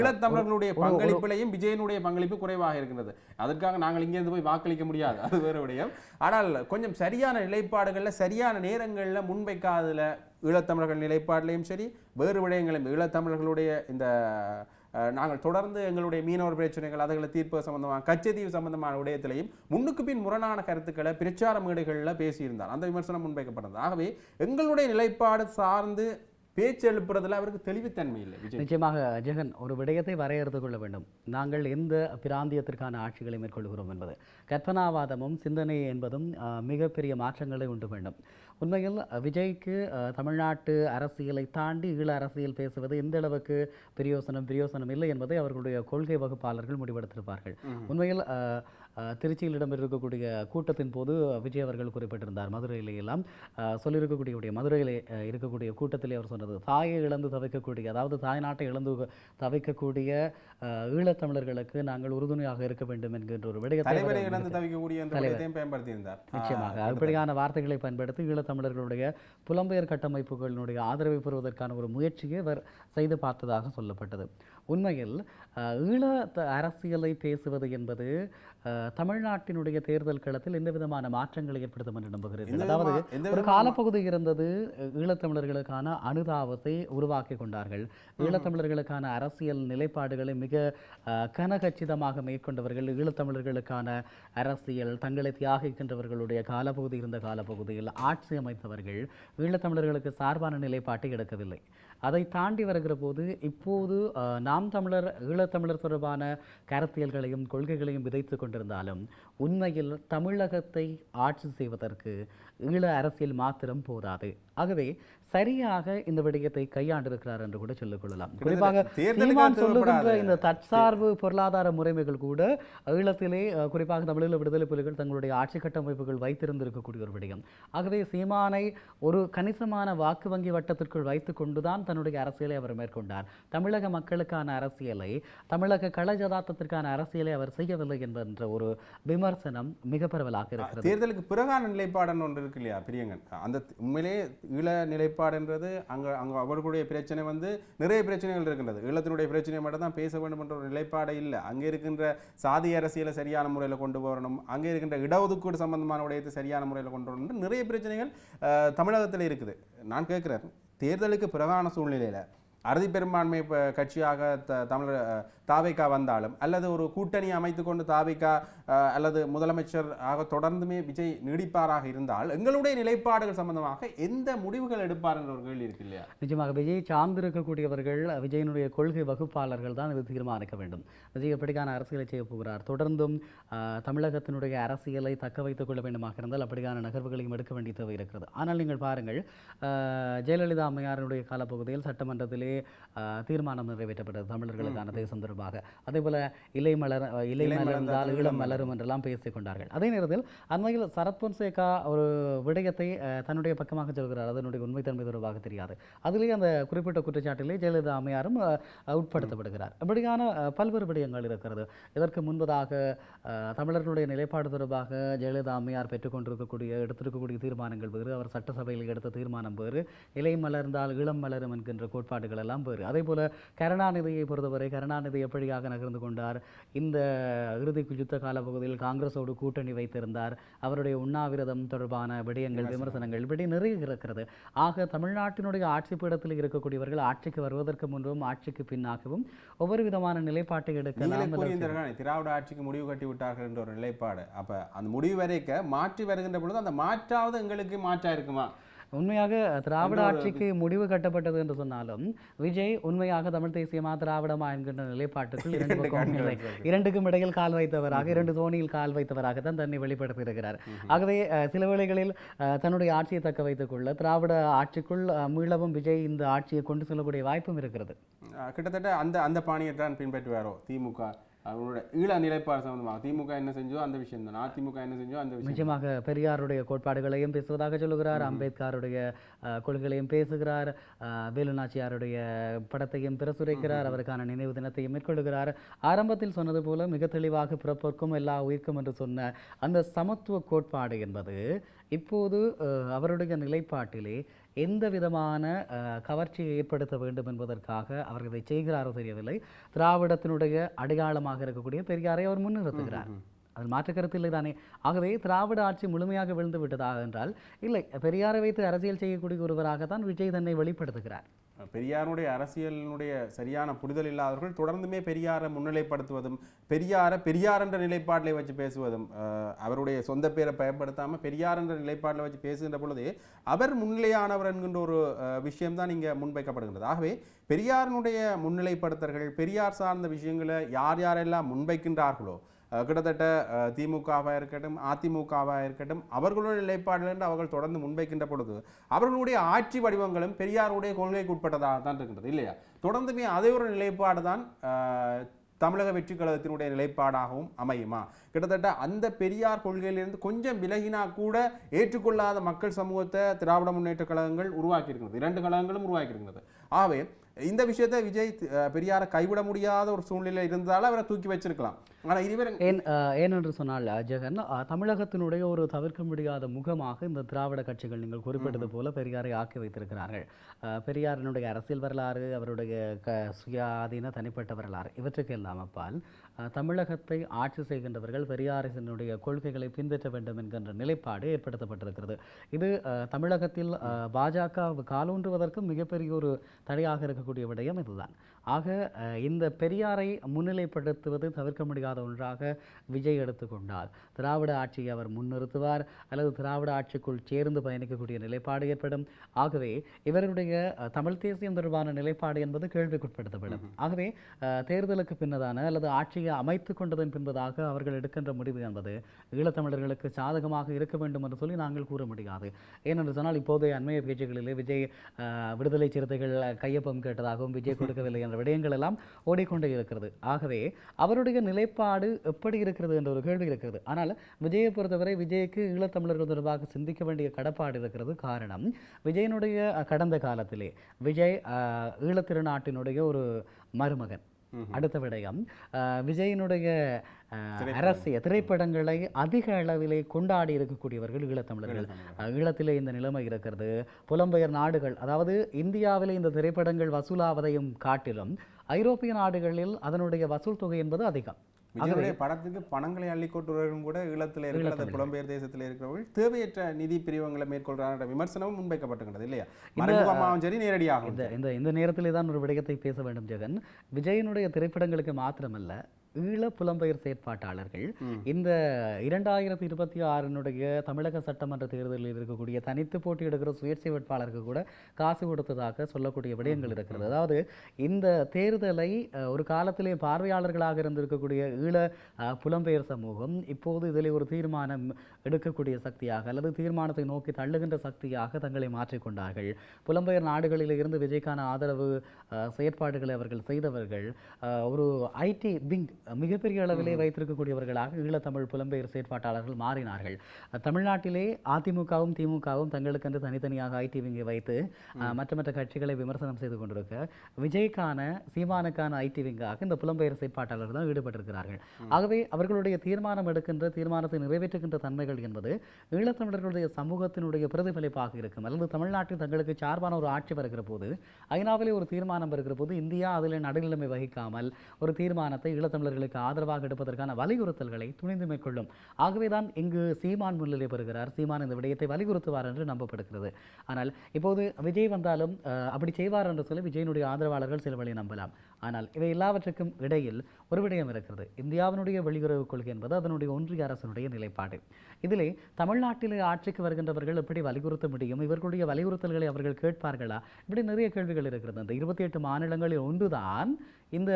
ஈழத்தமிழர்களுடைய பங்களிப்பிலையும் விஜயனுடைய பங்களிப்பு குறைவாக இருக்கின்றது. அதற்காக நாங்கள் இங்கிருந்து போய் வாக்களிக்க முடியாது, அது வேறு விடயம். ஆனால் கொஞ்சம் சரியான நிலைப்பாடுகளில் சரியான நேரங்களில் முன்வைக்காததில் ஈழத்தமிழர்கள் நிலைப்பாட்டிலையும் சரி வேறு விடயங்களையும் ஈழத்தமிழர்களுடைய இந்த நாங்கள் தொடர்ந்து எங்களுடைய மீனவர் பிரச்சனைகள் அதுகளை தீர்ப்பு சம்பந்தமான கச்சத்தீவு சம்பந்தமான விடயத்திலையும் முன்னுக்கு பின் முரணான கருத்துக்களை பிரச்சார மேடைகளில் பேசியிருந்தார். அந்த விமர்சனம் முன்வைக்கப்பட்டது. ஆகவே எங்களுடைய நிலைப்பாடு சார்ந்து பேச்சு எழுப்புறதுல அவருக்கு தெளிவுத்தன்மை இல்லை. நிச்சயமாக ஜெகன், ஒரு விடயத்தை வரையறுத்து கொள்ள வேண்டும். நாங்கள் எந்த பிராந்தியத்திற்கான ஆட்சிகளை மேற்கொள்கிறோம் என்பது கற்பனாவாதமும் சிந்தனை என்பதும் மிகப்பெரிய மாற்றங்களை உண்டு வேண்டும். உண்மையில் விஜய்க்கு தமிழ்நாட்டு அரசியலை தாண்டி ஈழ அரசியல் பேசுவது எந்த அளவுக்கு பிரயோசனம் இல்லை என்பதை அவர்களுடைய கொள்கை வகுப்பாளர்கள் முடிவெடுத்திருப்பார்கள். உண்மையில் திருச்சியில் இடம்பெற்றிருக்கக்கூடிய கூட்டத்தின் போது விஜய் அவர்கள் குறிப்பிட்டிருந்தார். மதுரையிலே எல்லாம் சொல்லியிருக்கக்கூடிய மதுரையில் இருக்கக்கூடிய கூட்டத்திலே அவர் சொன்னது, தாயை இழந்து தவிக்கக்கூடிய, அதாவது தாய் நாட்டை இழந்து தவிக்கக்கூடிய ஈழத்தமிழர்களுக்கு நாங்கள் உறுதுணையாக இருக்க வேண்டும் என்கின்ற ஒரு விடயத்தை நிச்சயமாக அப்படியான வார்த்தைகளை பயன்படுத்தி ஈழத்தமிழர்களுடைய புலம்பெயர் கட்டமைப்புகளினுடைய ஆதரவை பெறுவதற்கான ஒரு முயற்சியை அவர் செய்து பார்த்ததாக சொல்லப்பட்டது. உண்மையில் ஈழ அரசியலை பேசுவது என்பது தமிழ்நாட்டினுடைய தேர்தல் களத்தில் எந்த விதமான மாற்றங்களை ஏற்படுத்தும் என்று நம்புகிறேன். அதாவது ஒரு காலப்பகுதி இருந்தது, ஈழத்தமிழர்களுக்கான அனுதாபத்தை உருவாக்கி கொண்டார்கள். ஈழத்தமிழர்களுக்கான அரசியல் நிலைப்பாடுகளை மிக கனகச்சிதமாக மேற்கொண்டவர்கள். ஈழத்தமிழர்களுக்கான அரசியல் தங்களை தியாகிக்கின்றவர்களுடைய காலப்பகுதி இருந்த காலப்பகுதியில் ஆட்சி அமைத்தவர்கள் ஈழத்தமிழர்களுக்கு சார்பான நிலைப்பாட்டை எடுக்கவில்லை. அதை தாண்டி வருகிற போது இப்போது நாம் தமிழர் ஈழத்தமிழர் தொடர்பான கருத்தியல்களையும் கொள்கைகளையும் விதைத்து கொண்டிருந்தாலும் உண்மையில் தமிழகத்தை ஆட்சி செய்வதற்கு ஈழ அரசியல் மாத்திரம் போதாது. ஆகவே சரியாக இந்த விடயத்தை கையாண்டிருக்கிறார் என்று கூட சொல்லிக் கொள்ளலாம். குறிப்பாக சொல்லுகின்ற இந்த தற்சார்பு பொருளாதார முறைமைகள் கூட ஈழத்திலே குறிப்பாக தமிழீழ விடுதலை புலிகள் தங்களுடைய ஆட்சி கட்டமைப்புகள் வைத்திருந்திருக்கக்கூடிய ஒரு விடயம். ஆகவே சீமானை ஒரு கணிசமான வாக்கு வங்கி வட்டத்திற்குள் வைத்துக் கொண்டுதான் தன்னுடைய அரசியலை அவர் மேற்கொண்டார். தமிழக மக்களுக்கான அரசியலை, தமிழக களஜதார்த்தத்திற்கான அரசியலை அவர் செய்யவில்லை என்ற ஒரு விமர்சனம் மிக பரவலாக இருக்கிறது. தேர்தலுக்கு பிறகான நிலைப்பாடு ஒன்று இருக்கு இல்லையா பிரியங்கன், அந்த உண்மையிலே ஈழ நிலைப்பாடுன்றது அங்கே அவர்களுடைய பிரச்சனை நிறைய பிரச்சனைகள் இருக்கின்றது. ஈழத்தினுடைய பிரச்சனை மட்டும் தான் பேச வேண்டும் என்ற ஒரு நிலைப்பாடு இல்லை. அங்கே இருக்கின்ற சாதி அரசியலை சரியான முறையில் கொண்டு வரணும், அங்கே இருக்கின்ற இடஒதுக்கீடு சம்பந்தமான விடயத்தை சரியான முறையில் கொண்டு வரணும், நிறைய பிரச்சனைகள் தமிழகத்தில் இருக்குது. நான் கேட்குறேன், தேர்தலுக்கு பிறகான சூழ்நிலையில் அறுதி பெரும்பான்மை கட்சியாக தமிழர் தாவேகா வந்தாலும் அல்லது ஒரு கூட்டணி அமைத்து கொண்டு தாவேகா அல்லது முதலமைச்சர் ஆக தொடர்ந்துமே விஜய் நீடிப்பாராக இருந்தால் எங்களுடைய நிலைப்பாடுகள் சம்பந்தமாக எந்த முடிவுகள் எடுப்பார் என்ற ஒரு கேள்வி இருக்கு இல்லையா? நிச்சயமாக விஜய் சார்ந்திருக்கக்கூடியவர்கள், விஜயனுடைய கொள்கை வகுப்பாளர்கள் தான் இது தீர்மானிக்க வேண்டும். விஜய் எப்படிக்கான அரசியலை செய்ய போகிறார், தொடர்ந்தும் தமிழகத்தினுடைய அரசியலை தக்க வைத்துக் கொள்ள வேண்டுமாக இருந்தால் அப்படியான நகர்வுகளையும் எடுக்க வேண்டிய தேவை இருக்கிறது. ஆனால் நீங்கள் பாருங்கள், ஜெயலலிதா அம்மையாருடைய காலப்பகுதியில் சட்டமன்றத்திலே தீர்மானம் நிறைவேற்றப்பட்டது தமிழர்களுக்கான தேசம் தொடர்பாக. அதே போல இலை மலர்ந்தால் ஈழம் மலரும் என்றெல்லாம் பேசிக் கொண்டார்கள். அதே நேரத்தில் அண்மையில் சரத் பொன்சேகா ஒரு விடயத்தை தன்னுடைய பக்கமாக சொல்கிறார், அதனுடைய உண்மைத்தன்மை தொடர்பாக தெரியாது. அதிலேயே அந்த குறிப்பிட்ட குற்றச்சாட்டிலே ஜெயலலிதா அம்மையாரும் உட்படுத்தப்படுகிறார். அப்படியான பல்வேறு விடயங்கள் இருக்கிறது. இதற்கு முன்பதாக தமிழர்களுடைய நிலைப்பாடு தொடர்பாக ஜெயலலிதா அம்மையார் எடுத்திருக்கக்கூடிய தீர்மானங்கள் வேறு, அவர் சட்டசபையில் எடுத்த தீர்மானம் வேறு, இலை மலர்ந்தால் ஈழம் மலரும் என்கின்ற கோட்பாடுகள் எல்லாம் வேறு. அதே போல கருணாநிதியை பொறுத்தவரை கருணாநிதி எப்படியாக நகர்ந்து கொண்டார், இந்த இறுதி யுத்த காலப்பகுதியில் காங்கிரஸோடு கூட்டணி வைத்திருந்தார், அவருடைய உண்ணாவிரதம் தொடர்பான விடயங்கள் விமர்சனங்கள் இப்படி நிறைய இருக்கிறது. ஆக தமிழ்நாட்டினுடைய ஆட்சி பீடத்தில் இருக்கக்கூடியவர்கள் ஆட்சிக்கு வருவதற்கு முன்பும் ஆட்சிக்கு பின்னாகவும் ஒவ்வொரு விதமான நிலைப்பாட்டை எடுக்கலாம். திராவிட ஆட்சிக்கு முடிவு கட்டி விட்டார்கள் என்ற ஒரு நிலைப்பாடு, அப்ப அந்த முடிவு வரைக்க மாற்றி வருகின்ற பொழுது அந்த மாற்றாவது எங்களுக்கு மாற்றா இருக்குமா? உண்மையாக திராவிட ஆட்சிக்கு முடிவு கட்டப்பட்டது என்று சொன்னாலும் விஜய் உண்மையாக தமிழ் தேசியமா திராவிடமா என்கின்ற நிலைப்பாட்டுக்குள் இரண்டுக்கும் இடையில் கால் வைத்தவராக, இரண்டு தோணியில் கால் வைத்தவராக தான் தன்னை வெளிப்படுத்தி இருக்கிறார். ஆகவே சில வேளைகளில் தன்னுடைய ஆட்சியை தக்க வைத்துக் கொள்ள திராவிட ஆட்சிக்குள் மீளவும் விஜய் இந்த ஆட்சியை கொண்டு செல்லக்கூடிய வாய்ப்பும் இருக்கிறது. கிட்டத்தட்ட அந்த பாணியை தான் பின்பற்றுவாரோ திமுக? அவரோட ஈழ நிலைப்பாடு சம்பந்தமாக திமுக என்ன செஞ்சோ அந்த விஷயம் தான், அதிமுக என்ன செஞ்சோ அந்த விஷயம். நிச்சயமாக பெரியாருடைய கோட்பாடுகளையும் பேசுவதாக சொல்லுகிறார், அம்பேத்கருடைய கொள்கைகளையும் பேசுகிறார், வேலுநாச்சியாருடைய படத்தையும் பிரசுரைக்கிறார், அவருக்கான நினைவு தினத்தையும் மேற்கொள்கிறார். ஆரம்பத்தில் சொன்னது போல மிக தெளிவாக பிறப்போர்க்கும் எல்லா உயிர்க்கும் என்று சொன்ன அந்த சமத்துவ கோட்பாடு என்பது இப்போது அவருடைய நிலைப்பாட்டிலே எந்த விதமான கவர்ச்சியை ஏற்படுத்த வேண்டும் என்பதற்காக அவர் இதை செய்கிறாரோ தெரியவில்லை. திராவிடத்தினுடைய அடையாளமாக இருக்கக்கூடிய பெரியாரை அவர் முன்னிறுத்துகிறார். அதில் மாற்று கருத்து இல்லை தானே. ஆகவே திராவிட ஆட்சி முழுமையாக விழுந்து விட்டதாக என்றால் இல்லை, பெரியாரை வைத்து அரசியல் செய்யக்கூடிய ஒருவராகத்தான் விஜய் தன்னை வெளிப்படுத்துகிறார். பெரியாருடைய அரசியலினுடைய சரியான புரிதல் இல்லாதவர்கள் தொடர்ந்துமே பெரியாரை முன்னிலைப்படுத்துவதும் பெரியார் என்ற நிலைப்பாட்டில் வச்சு பேசுவதும் அவருடைய சொந்த பேரை பயன்படுத்தாமல் பெரியார் என்ற நிலைப்பாட்டில் வச்சு பேசுகின்ற பொழுது அவர் முன்னிலையானவர் என்கின்ற ஒரு விஷயம்தான் இங்கே முன்வைக்கப்படுகின்றது. ஆகவே பெரியாரினுடைய முன்னிலைப்படுத்தர்கள் பெரியார் சார்ந்த விஷயங்களை யார் யாரெல்லாம் முன்வைக்கின்றார்களோ கிட்டத்தட்ட திமுகவாக இருக்கட்டும் அதிமுகவாக இருக்கட்டும் அவர்களுடைய நிலைப்பாடுகள் அவர்கள் தொடர்ந்து முன்வைக்கின்ற பொழுது அவர்களுடைய ஆட்சி வடிவங்களும் பெரியாருடைய கொள்கைக்கு உட்பட்டதாக தான் இருக்கின்றது இல்லையா. தொடர்ந்துமே அதே ஒரு நிலைப்பாடு தான் தமிழக வெற்றி கழகத்தினுடைய நிலைப்பாடாகவும் அமையுமா? கிட்டத்தட்ட அந்த பெரியார் கொள்கையிலிருந்து கொஞ்சம் விலகினா கூட ஏற்றுக்கொள்ளாத மக்கள் சமூகத்தை திராவிட முன்னேற்ற கழகங்கள் உருவாக்கியிருக்கிறது, 2 கழகங்களும் உருவாக்கியிருக்கிறது. ஆகவே இந்த விஷயத்தை விஜய் பெரியாரை கைவிட முடியாத ஒரு சூழ்நிலை இருந்தாலும் அவரை தூக்கி வச்சிருக்கலாம். ஆனால் இதுவரை ஏனென்று சொன்னால் ஜெகன், தமிழகத்தினுடைய ஒரு தவிர்க்க முடியாத முகமாக இந்த திராவிட கட்சிகள் நீங்கள் குறிப்பிட்டது போல பெரியாரை ஆக்கி வைத்திருக்கிறார்கள். பெரியாரினுடைய அரசியல் வரலாறு, அவருடைய சுயாதீன தனிப்பட்ட வரலாறு, இவற்றுக்கெல்லாம் அப்பால் தமிழகத்தை ஆட்சி செய்கின்றவர்கள் பெரியாரினுடைய கொள்கைகளை பின்பற்ற வேண்டும் என்கின்ற நிலைப்பாடு ஏற்படுத்தப்பட்டிருக்கிறது. இது தமிழகத்தில் பாஜக காலூன்றுவதற்கு மிகப்பெரிய ஒரு தடையாக இருக்கக்கூடிய விடயம் இதுதான். ஆக இந்த பெரியாரை முன்னிலைப்படுத்துவது தவிர்க்க முடியாத ஒன்றாக விஜய் எடுத்துக்கொண்டால் திராவிட ஆட்சியை அவர் முன்னிறுத்துவார் அல்லது திராவிட ஆட்சிக்குள் சேர்ந்து பயணிக்கக்கூடிய நிலைப்பாடு ஏற்படும். ஆகவே இவருடைய தமிழ் தேசியம் தொடர்பான நிலைப்பாடு என்பது கேள்விக்குட்படுத்தப்படும். ஆகவே தேர்தலுக்கு பின்னதான அல்லது ஆட்சியை அமைத்து கொண்டதன் பின்பதாக அவர்கள் எடுக்கின்ற முடிவு என்பது ஈழத்தமிழர்களுக்கு சாதகமாக இருக்க வேண்டும் என்று சொல்லி நாங்கள் கூற முடியாது. ஏனென்று சொன்னால் இப்போதைய அண்மைய பேச்சுகளிலே விஜய் விடுதலை சிறுத்தைகள் கையொப்பம் கேட்டதாகவும் விஜய் கொடுக்கவில்லை என்ற விடயங்கள் எல்லாம் ஓடிக்கொண்டே இருக்கிறது. ஆகவே அவருடைய நிலைப்பாடு எப்படி இருக்கிறது என்ற ஒரு கேள்வி இருக்கிறது. ஆனால் விஜயை பொறுத்தவரை விஜய்க்கு ஈழத்தமிழர்கள் தொடர்பாக சிந்திக்க வேண்டிய கடப்பாடு இருக்கிறது. காரணம், விஜயனுடைய கடந்த காலத்திலே விஜய் ஈழத்திருநாட்டினுடைய ஒரு மருமகன். அடுத்த விடயம், விஜயனுடைய அரசியல் திரைப்படங்களை அதிக அளவிலே கொண்டாடி இருக்கக்கூடியவர்கள் ஈழத்தமிழர்கள். ஈழத்திலே இந்த நிலைமை இருக்கிறது. புலம்பெயர் நாடுகள், அதாவது இந்தியாவிலே இந்த திரைப்படங்கள் வசூலாவதையும் காட்டிலும் ஐரோப்பிய நாடுகளில் அதனுடைய வசூல் தொகை என்பது அதிகம். விஜயுடைய படத்துக்கு பணங்களை அள்ளிக்கொட்டுவர்களும் கூட ஈழத்தில் இருக்கிற புலம்பெயர் தேசத்தில் இருக்கிறவர்கள் தேவையற்ற நிதி பிரிவுகளை மேற்கொள்றாங்க விமர்சனமும் முன்வைக்கப்பட்டுகிறது இல்லையா. சரி, நேரடியாக இந்த நேரத்திலே தான் ஒரு விடயத்தை பேச வேண்டும் ஜெகன். விஜயனுடைய திரைப்படங்களுக்கு மாத்திரமல்ல, ஈழ புலம்பெயர் செயற்பாட்டாளர்கள் இந்த 2026 தமிழக சட்டமன்ற தேர்தலில் இருக்கக்கூடிய தனித்து போட்டியிடுகிற சுயேட்சை வேட்பாளருக்கு கூட காசு கொடுத்ததாக சொல்லக்கூடிய விடயங்கள் இருக்கிறது. அதாவது இந்த தேர்தலை ஒரு காலத்திலே பார்வையாளர்களாக இருந்திருக்கக்கூடிய ஈழ புலம்பெயர் சமூகம் இப்போது இதில் ஒரு தீர்மானம் எடுக்கக்கூடிய சக்தியாக அல்லது தீர்மானத்தை நோக்கி தள்ளுகின்ற சக்தியாக தங்களை மாற்றிக்கொண்டார்கள். புலம்பெயர் நாடுகளில் இருந்து விஜய்க்கான ஆதரவு செயற்பாடுகளை அவர்கள் செய்தவர்கள் ஒரு ஐடி விங் மிகப்பெரிய அளவிலே வைத்திருக்கக்கூடியவர்களாக ஈழத்தமிழ் புலம்பெயர் செயற்பாட்டாளர்கள் மாறினார்கள். தமிழ்நாட்டிலே அதிமுகவும் திமுகவும் தங்களுக்கென்று தனித்தனியாக ஐடி விங்கை வைத்து மற்ற கட்சிகளை விமர்சனம் செய்து கொண்டிருக்க, விஜய்க்கான சீமானுக்கான ஐடி விங்காக இந்த புலம்பெயர் செயற்பாட்டாளர்கள் தான் ஈடுபட்டிருக்கிறார்கள். ஆகவே அவர்களுடைய தீர்மானம் எடுக்கின்ற தீர்மானத்தை நிறைவேற்றுகின்ற தன்மைகள் என்பது ஈழத்தமிழர்களுடைய சமூகத்தினுடைய பிரதிபலிப்பாக இருக்கும். அல்லது தமிழ்நாட்டில் தங்களுக்கு சார்பான ஒரு ஆட்சி வருகிற போது, ஐநாவிலே ஒரு தீர்மானம் வருகிற போது இந்தியா அதில் நடுநிலைமை வகிக்காமல் ஒரு தீர்மானத்தை ஈழத்தமிழர்களுக்கு ஆதரவாக எடுப்பதற்கான வலியுறுத்தல்களை துணிந்து மேற்கொள்ளும். ஆகவேதான் இங்கு சீமான் முன்னிலை பெறுகிறார். சீமான் இந்த விடயத்தை வலியுறுத்துவார் என்று நம்பப்படுகிறது. ஆனால் இப்போது விஜய் வந்தாலும் அப்படி செய்வார் என்று சொல்லி விஜயனுடைய ஆதரவாளர்கள் சில வழி நம்பலாம். ஆனால் இவை எல்லாவற்றுக்கும் இடையில் ஒரு விடயம் இருக்கிறது. இந்தியாவினுடைய வெளியுறவு கொள்கை என்பது அதனுடைய ஒன்றிய அரசனுடைய நிலைப்பாடு. இதிலே தமிழ்நாட்டிலே ஆட்சிக்கு வருகின்றவர்கள் எப்படி வலியுறுத்த முடியும்? இவர்களுடைய வலியுறுத்தல்களை அவர்கள் கேட்பார்களா? இப்படி நிறைய கேள்விகள் இருக்கிறது. அந்த 28 மாநிலங்களில் ஒன்றுதான் இந்த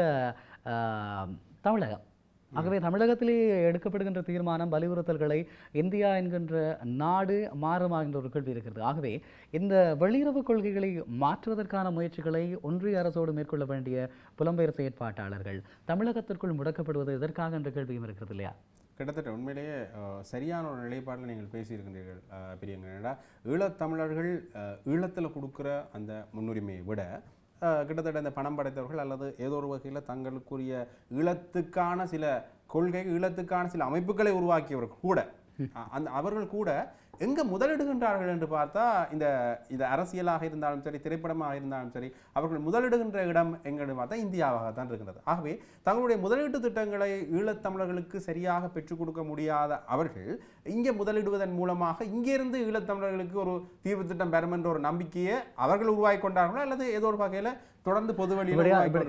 தமிழகம். ஆகவே தமிழகத்திலே எடுக்கப்படுகின்ற தீர்மானம் வலியுறுத்தல்களை இந்தியா என்கின்ற நாடு மாறுமா என்ற ஒரு கேள்வி இருக்கிறது. ஆகவே இந்த வெளியுறவு கொள்கைகளை மாற்றுவதற்கான முயற்சிகளை ஒன்றிய அரசோடு மேற்கொள்ள வேண்டிய புலம்பெயர் செயற்பாட்டாளர்கள் தமிழகத்திற்குள் முடக்கப்படுவது எதற்காக என்ற கேள்வியும் இருக்கிறது இல்லையா? கிட்டத்தட்ட உண்மையிலேயே சரியான ஒரு நிலைப்பாட்டில் நீங்கள் பேசியிருக்கின்றீர்கள் பிரியங்கா. ஈழத்தமிழர்கள் ஈழத்தில் கொடுக்குற அந்த முன்னுரிமையை விட கிட்டத்தட்ட இந்த பணம் படைத்தவர்கள் அல்லது ஏதோ ஒரு வகையில் தங்களுக்குரிய ஈழத்துக்கான சில கொள்கை ஈழத்துக்கான சில அமைப்புகளை உருவாக்கியவர்கள் கூட அவர்கள் கூட எங்கே முதலிடுகின்றார்கள் என்று பார்த்தா இந்த அரசியலாக இருந்தாலும் சரி, திரைப்படமாக இருந்தாலும் சரி, அவர்கள் முதலிடுகின்ற இடம் எங்கன்னு பார்த்தா இந்தியாவாக தான் இருக்கிறது. ஆகவே தங்களுடைய முதலீட்டு திட்டங்களை ஈழத்தமிழர்களுக்கு சரியாக பெற்றுக் கொடுக்க முடியாத அவர்கள் இங்கே முதலிடுவதன் மூலமாக இங்கிருந்து ஈழத்தமிழர்களுக்கு ஒரு தீர்வு திட்டம் பெறும் என்ற ஒரு நம்பிக்கையை அவர்கள் உருவாக்கி கொண்டார்களோ அல்லது ஏதோ ஒரு வகையில் தொடர்ந்து பொது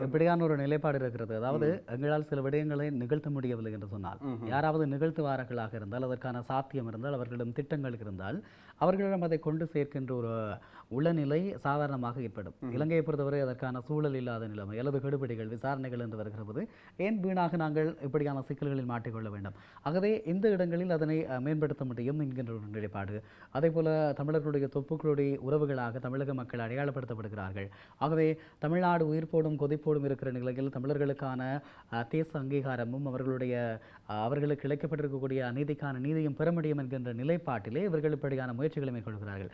இப்படியான ஒரு நிலைப்பாடு இருக்கிறது. அதாவது எங்களால் சில விடயங்களை நிகழ்த்த முடியவில்லை என்று சொன்னால், யாராவது நிகழ்த்துவார்களாக இருந்தால், அதற்கான சாத்தியம் இருந்தால், அவர்களிடம் திட்டங்கள் இருந்தால் அவர்களிடம் அதை கொண்டு சேர்க்கின்ற ஒரு உளநிலை சாதாரணமாக ஏற்படும். இலங்கையை பொறுத்தவரை அதற்கான சூழல் இல்லாத நிலைமை அல்லது கெடுபிடிகள் விசாரணைகள் என்று வருகிற போது ஏன் வீணாக நாங்கள் இப்படியான சிக்கல்களில் மாட்டிக்கொள்ள வேண்டும்? ஆகவே இந்த இடங்களில் அதனை மேம்படுத்த முடியும் என்கின்ற ஒரு நிலைப்பாடு. அதே போல தமிழர்களுடைய தொப்புக்களுடைய உறவுகளாக தமிழக மக்கள் அடையாளப்படுத்தப்படுகிறார்கள். ஆகவே தமிழ்நாடு உயிர்ப்போடும் கொதிப்போடும் இருக்கிற நிலையில் தமிழர்களுக்கான தேச அங்கீகாரமும் அவர்களுக்கு இழைக்கப்பட்டிருக்கக்கூடிய அநீதிக்கான நீதியும் பெற முடியும் என்கின்ற நிலைப்பாட்டிலே இவர்கள் இப்படியான முயற்சிகளை மேற்கொள்கிறார்கள்.